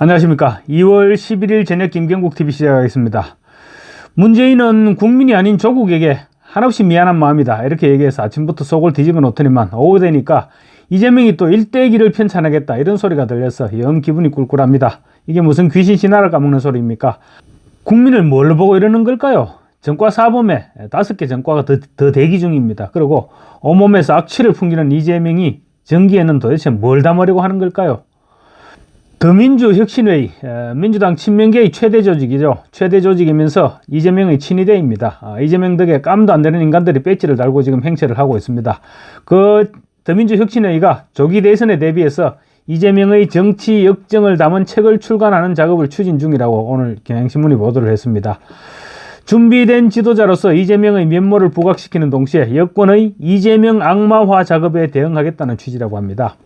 안녕하십니까. 2월 11일 저녁 김경국TV 시작하겠습니다. 문재인은 국민이 아닌 조국에게 한없이 미안한 마음이다, 이렇게 얘기해서 아침부터 속을 뒤집어 놓더니만 오후 되니까 이재명이 또 일대기를 편찬하겠다, 이런 소리가 들려서 영 기분이 꿀꿀합니다. 이게 무슨 귀신 신화를 까먹는 소리입니까? 국민을 뭘로 보고 이러는 걸까요? 전과 사범에 5개 전과가 더 대기 중입니다. 그리고 온몸에서 악취를 풍기는 이재명이 정기에는 도대체 뭘 담으려고 하는 걸까요? 더민주혁신회의, 민주당 친명계의 최대 조직이죠. 최대 조직이면서 이재명의 친위대입니다. 이재명 덕에 깜도 안 되는 인간들이 배지를 달고 지금 행세를 하고 있습니다. 그 더민주혁신회의가 조기 대선에 대비해서 이재명의 정치 역정을 담은 책을 출간하는 작업을 추진 중이라고 오늘 경향신문이 보도를 했습니다. 준비된 지도자로서 이재명의 면모를 부각시키는 동시에 여권의 이재명 악마화 작업에 대응하겠다는 취지라고 합니다.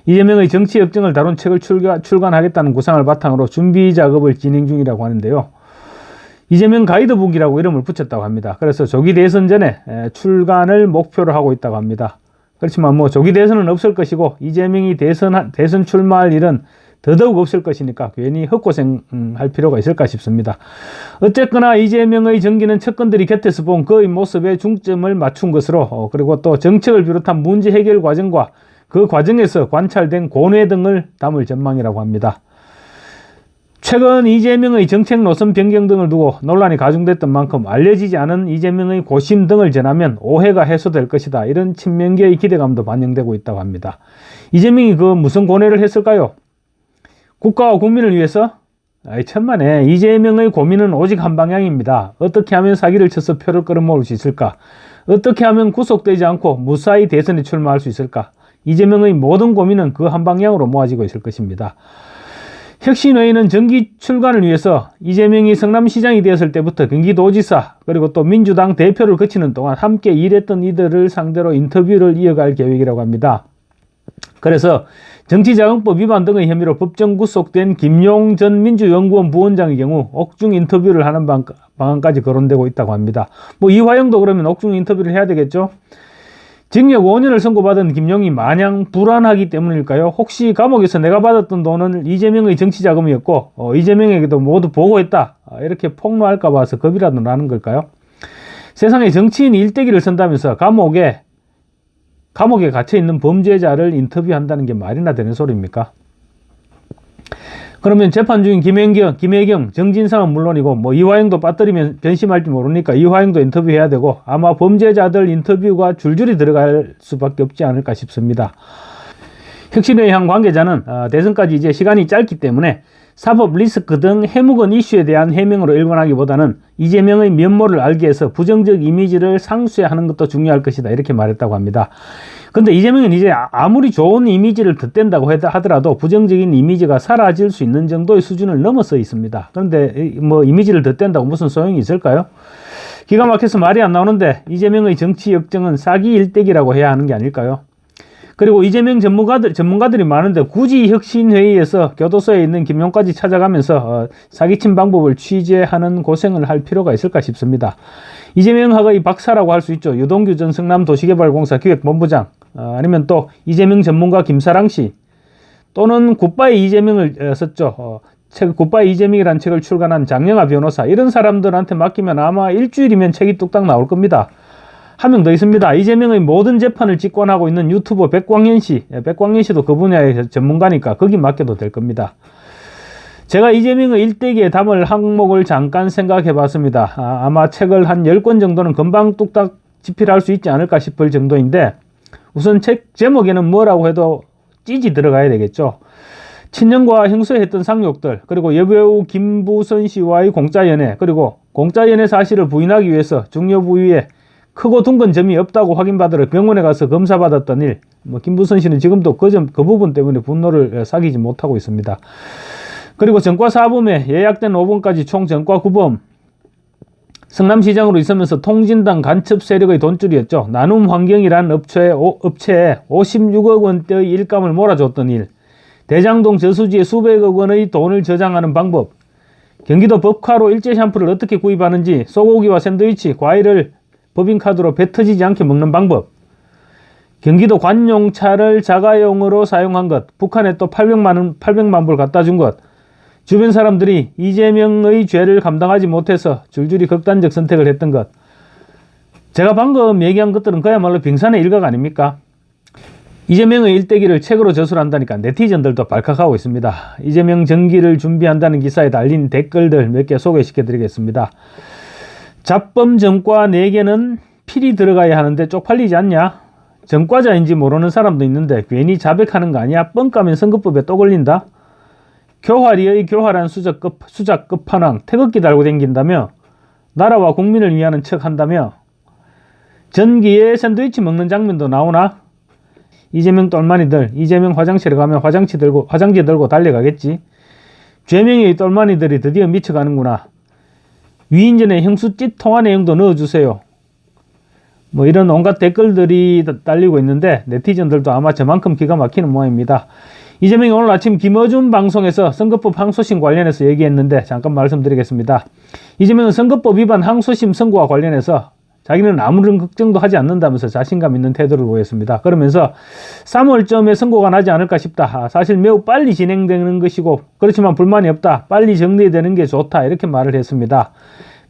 이재명의 정치 역정을 다룬 책을 출간하겠다는 구상을 바탕으로 준비 작업을 진행 중이라고 하는데요. 이재명 가이드북이라고 이름을 붙였다고 합니다. 그래서 조기 대선 전에 출간을 목표로 하고 있다고 합니다. 그렇지만 조기 대선은 없을 것이고 이재명이 대선 출마할 일은 더더욱 없을 것이니까 괜히 헛고생할 필요가 있을까 싶습니다. 어쨌거나 이재명의 정기는 측근들이 곁에서 본 그의 모습에 중점을 맞춘 것으로, 그리고 또 정책을 비롯한 문제 해결 과정과 그 과정에서 관찰된 고뇌 등을 담을 전망이라고 합니다. 최근 이재명의 정책 노선 변경 등을 두고 논란이 가중됐던 만큼 알려지지 않은 이재명의 고심 등을 전하면 오해가 해소될 것이다, 이런 친명계의 기대감도 반영되고 있다고 합니다. 이재명이 무슨 고뇌를 했을까요? 국가와 국민을 위해서? 천만에 이재명의 고민은 오직 한 방향입니다. 어떻게 하면 사기를 쳐서 표를 끌어모을 수 있을까? 어떻게 하면 구속되지 않고 무사히 대선에 출마할 수 있을까? 이재명의 모든 고민은 그 한 방향으로 모아지고 있을 것입니다. 혁신회의는 정기 출간을 위해서 이재명이 성남시장이 되었을 때부터 경기도지사 그리고 또 민주당 대표를 거치는 동안 함께 일했던 이들을 상대로 인터뷰를 이어갈 계획이라고 합니다. 그래서 정치자금법 위반 등의 혐의로 법정 구속된 김용 전 민주연구원 부원장의 경우 옥중 인터뷰를 하는 방안까지 거론되고 있다고 합니다. 이화영도 그러면 옥중 인터뷰를 해야 되겠죠? 징역 5년을 선고받은 김용이 마냥 불안하기 때문일까요? 혹시 감옥에서 내가 받았던 돈은 이재명의 정치자금이었고 이재명에게도 모두 보고했다, 이렇게 폭로할까 봐서 겁이라도 나는 걸까요? 세상에 정치인 일대기를 선다면서 감옥에 갇혀있는 범죄자를 인터뷰한다는 게 말이나 되는 소리입니까? 그러면 재판 중인 김혜경, 정진상은 물론이고 이화영도 빠뜨리면 변심할지 모르니까 이화영도 인터뷰해야 되고 아마 범죄자들 인터뷰가 줄줄이 들어갈 수밖에 없지 않을까 싶습니다. 혁신회의 한 관계자는 대선까지 이제 시간이 짧기 때문에 사법 리스크 등 해묵은 이슈에 대한 해명으로 일관하기보다는 이재명의 면모를 알기 위해서 부정적 이미지를 상쇄하는 것도 중요할 것이다, 이렇게 말했다고 합니다. 근데 이재명은 이제 아무리 좋은 이미지를 덧댄다고 하더라도 부정적인 이미지가 사라질 수 있는 정도의 수준을 넘어서 있습니다. 그런데 이미지를 덧댄다고 무슨 소용이 있을까요? 기가 막혀서 말이 안 나오는데 이재명의 정치 역정은 사기 일대기라고 해야 하는 게 아닐까요? 그리고 이재명 전문가들이 많은데 굳이 혁신회의에서 교도소에 있는 김용까지 찾아가면서 사기친 방법을 취재하는 고생을 할 필요가 있을까 싶습니다. 이재명학의 박사라고 할 수 있죠. 유동규 전 성남도시개발공사 기획본부장, 아니면 또 이재명 전문가 김사랑 씨, 또는 굿바이 이재명을 썼죠. 굿바이 이재명이라는 책을 출간한 장영하 변호사, 이런 사람들한테 맡기면 아마 일주일이면 책이 뚝딱 나올 겁니다. 한 명 더 있습니다. 이재명의 모든 재판을 직관하고 있는 유튜버 백광현 씨도 그 분야의 전문가니까 거기 맡겨도 될 겁니다. 제가 이재명의 일대기에 담을 항목을 잠깐 생각해 봤습니다. 아마 책을 한 10권 정도는 금방 뚝딱 집필할 수 있지 않을까 싶을 정도인데, 우선 책 제목에는 뭐라고 해도 찌지 들어가야 되겠죠. 친형과 형수했던 상욕들, 그리고 여배우 김부선 씨와의 공짜 연애, 그리고 공짜 연애 사실을 부인하기 위해서 중요 부위에 크고 둥근 점이 없다고 확인받으러 병원에 가서 검사받았던 일, 김부선 씨는 지금도 그 부분 때문에 분노를 사귀지 못하고 있습니다. 그리고 전과 4범에 예약된 5범까지 총 전과 9범, 성남시장으로 있으면서 통진당 간첩 세력의 돈줄이었죠. 나눔환경이라는 업체에 56억 원대의 일감을 몰아줬던 일, 대장동 저수지에 수백억 원의 돈을 저장하는 방법, 경기도 법카로 일제 샴푸를 어떻게 구입하는지, 소고기와 샌드위치, 과일을 법인카드로 배 터지지 않게 먹는 방법, 경기도 관용차를 자가용으로 사용한 것, 북한에 또 800만 불 갖다 준 것, 주변 사람들이 이재명의 죄를 감당하지 못해서 줄줄이 극단적 선택을 했던 것, 제가 방금 얘기한 것들은 그야말로 빙산의 일각 아닙니까? 이재명의 일대기를 책으로 저술한다니까 네티즌들도 발칵하고 있습니다. 이재명 정기를 준비한다는 기사에 달린 댓글들 몇 개 소개시켜 드리겠습니다. 잡범 전과 4개는 필이 들어가야 하는데 쪽팔리지 않냐? 전과자인지 모르는 사람도 있는데 괜히 자백하는 거 아니야? 뻥 까면 선거법에 또 걸린다? 교활이의 교활한 수작 끝판왕 태극기 달고 댕긴다며? 나라와 국민을 위하는 척 한다며? 전기에 샌드위치 먹는 장면도 나오나? 이재명 똘마니들, 이재명 화장실에 가면 화장지 들고 달려가겠지? 죄명의 똘마니들이 드디어 미쳐가는구나. 위인전에 형수짓 통화 내용도 넣어주세요. 뭐 이런 온갖 댓글들이 달리고 있는데 네티즌들도 아마 저만큼 기가 막히는 모양입니다. 이재명이 오늘 아침 김어준 방송에서 선거법 항소심 관련해서 얘기했는데 잠깐 말씀드리겠습니다. 이재명은 선거법 위반 항소심 선고와 관련해서 자기는 아무런 걱정도 하지 않는다면서 자신감 있는 태도를 보였습니다. 그러면서 3월쯤에 선고가 나지 않을까 싶다. 사실 매우 빨리 진행되는 것이고 그렇지만 불만이 없다. 빨리 정리되는 게 좋다. 이렇게 말을 했습니다.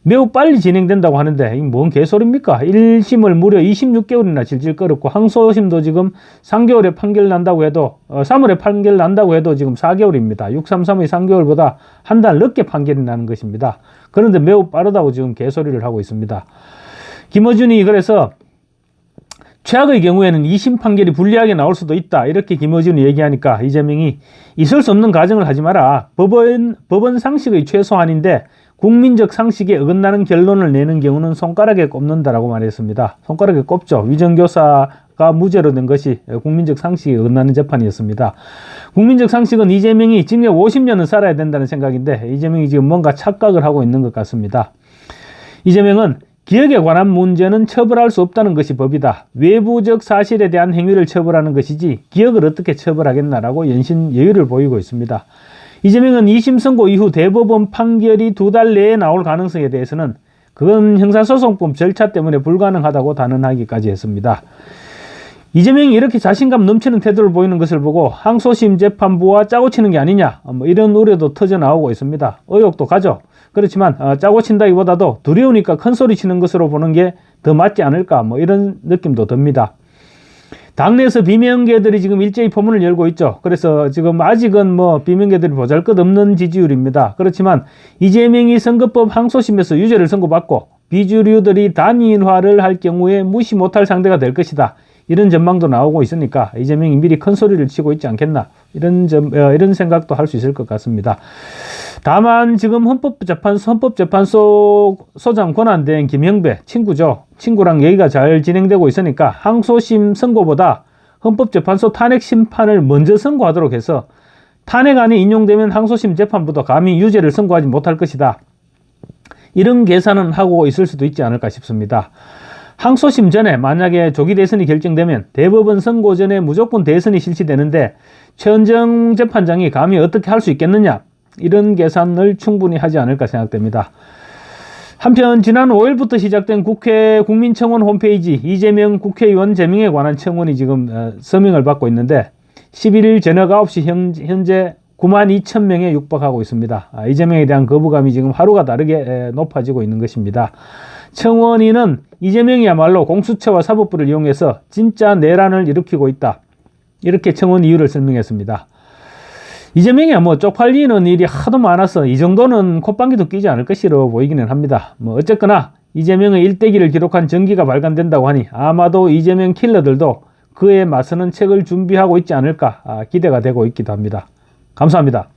매우 빨리 진행된다고 하는데 이게 뭔 개소리입니까? 1심을 무려 26개월이나 질질 끌었고 항소심도 지금 3개월에 판결 난다고 해도 3월에 판결 난다고 해도 지금 4개월입니다. 633의 3개월보다 한 달 늦게 판결이 나는 것입니다. 그런데 매우 빠르다고 지금 개소리를 하고 있습니다. 김어준이 그래서 최악의 경우에는 2심 판결이 불리하게 나올 수도 있다. 이렇게 김어준이 얘기하니까 이재명이 있을 수 없는 가정을 하지 마라. 법원 상식의 최소한인데 국민적 상식에 어긋나는 결론을 내는 경우는 손가락에 꼽는다라고 말했습니다. 손가락에 꼽죠. 위정교사가 무죄로 된 것이 국민적 상식에 어긋나는 재판이었습니다. 국민적 상식은 이재명이 징역 50년은 살아야 된다는 생각인데 이재명이 지금 뭔가 착각을 하고 있는 것 같습니다. 이재명은 기억에 관한 문제는 처벌할 수 없다는 것이 법이다. 외부적 사실에 대한 행위를 처벌하는 것이지 기억을 어떻게 처벌하겠나라고 연신 여유를 보이고 있습니다. 이재명은 2심 선고 이후 대법원 판결이 2달 내에 나올 가능성에 대해서는 그건 형사소송법 절차 때문에 불가능하다고 단언하기까지 했습니다. 이재명이 이렇게 자신감 넘치는 태도를 보이는 것을 보고 항소심 재판부와 짜고 치는 게 아니냐 이런 우려도 터져 나오고 있습니다. 의혹도 가죠. 그렇지만 짜고 친다기보다도 두려우니까 큰 소리 치는 것으로 보는 게 더 맞지 않을까 이런 느낌도 듭니다. 당내에서 비명계들이 지금 일제히 포문을 열고 있죠. 그래서 지금 아직은 비명계들이 보잘것없는 지지율입니다. 그렇지만 이재명이 선거법 항소심에서 유죄를 선고받고 비주류들이 단일화를 할 경우에 무시 못할 상대가 될 것이다. 이런 전망도 나오고 있으니까 이재명이 미리 큰 소리를 치고 있지 않겠나 이런 생각도 할 수 있을 것 같습니다. 다만 지금 헌법재판소 소장 권한대행 김형배 친구죠. 친구랑 얘기가 잘 진행되고 있으니까 항소심 선고보다 헌법재판소 탄핵 심판을 먼저 선고하도록 해서 탄핵안이 인용되면 항소심 재판부도 감히 유죄를 선고하지 못할 것이다. 이런 계산은 하고 있을 수도 있지 않을까 싶습니다. 항소심 전에 만약에 조기 대선이 결정되면 대법원 선고 전에 무조건 대선이 실시되는데 최은정 재판장이 감히 어떻게 할 수 있겠느냐 이런 계산을 충분히 하지 않을까 생각됩니다. 한편 지난 5일부터 시작된 국회 국민청원 홈페이지 이재명 국회의원 제명에 관한 청원이 지금 서명을 받고 있는데 11일 저녁 9시 현재 92,000명에 육박하고 있습니다. 이재명에 대한 거부감이 지금 하루가 다르게 높아지고 있는 것입니다. 청원인은 이재명이야말로 공수처와 사법부를 이용해서 진짜 내란을 일으키고 있다. 이렇게 청원 이유를 설명했습니다. 이재명이 쪽팔리는 일이 하도 많아서 이 정도는 콧방귀도 끼지 않을 것이로 보이기는 합니다. 어쨌거나 이재명의 일대기를 기록한 전기가 발간된다고 하니 아마도 이재명 킬러들도 그에 맞서는 책을 준비하고 있지 않을까 기대가 되고 있기도 합니다. 감사합니다.